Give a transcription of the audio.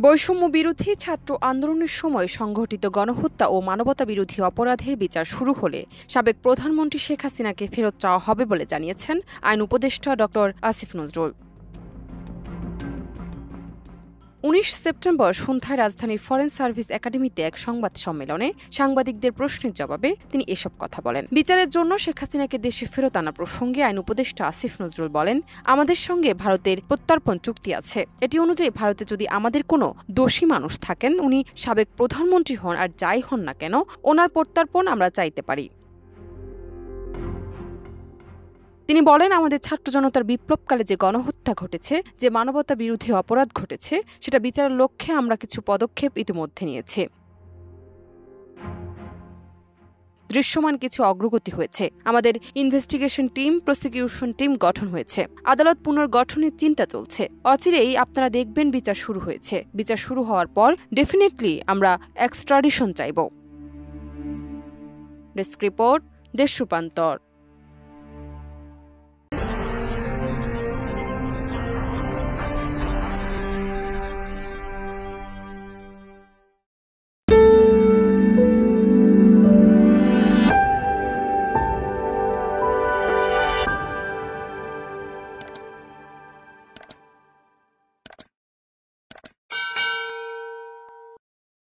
বৈষম্য বিরোধী ছাত্র আন্দোলনের সময় সংঘটিত গণহত্যা ও মানবতা বিরোধী অপরাধের বিচার শুরু হলে সাবেক প্রধানমন্ত্রী শেখ হাসিনাকে ফেরত চাওয়া হবে বলে জানিয়েছেন আইন উপদেষ্টা ড আসিফ নজরুল। ১৯ সেপ্টেম্বর সন্ধ্যায় রাজধানীর ফরেন সার্ভিস একাডেমিতে এক সংবাদ সম্মেলনে সাংবাদিকদের প্রশ্নের জবাবে তিনি এসব কথা বলেন। বিচারের জন্য শেখ হাসিনাকে দেশে ফেরত আনা প্রসঙ্গে আইন উপদেষ্টা আসিফ নজরুল বলেন, আমাদের সঙ্গে ভারতের প্রত্যর্পণ চুক্তি আছে। এটি অনুযায়ী ভারতে যদি আমাদের কোনো দোষী মানুষ থাকেন, উনি সাবেক প্রধানমন্ত্রী হন আর যাই হন না কেন, ওনার প্রত্যর্পণ আমরা চাইতে পারি। তিনি বলেন, আমাদের ছাত্র জনতার বিপ্লবকালে যে গণহত্যা ঘটেছে, যে মানবতা বিরোধী অপরাধ ঘটেছে, সেটা বিচারের লক্ষ্যে আমরা কিছু পদক্ষেপ ইতিমধ্যে নিয়েছি। দৃশ্যমান কিছু অগ্রগতি হয়েছে। আমাদের ইনভেস্টিগেশন টিম, প্রসিকিউশন টিম গঠন হয়েছে। আদালত পুনর্গঠনের চিন্তা চলছে। অচিরেই আপনারা দেখবেন বিচার শুরু হয়েছে। বিচার শুরু হওয়ার পর ডেফিনেটলি আমরা এক্সট্রাডিশন চাইব। ডেস্ক রিপোর্ট, দেশ রূপান্তর।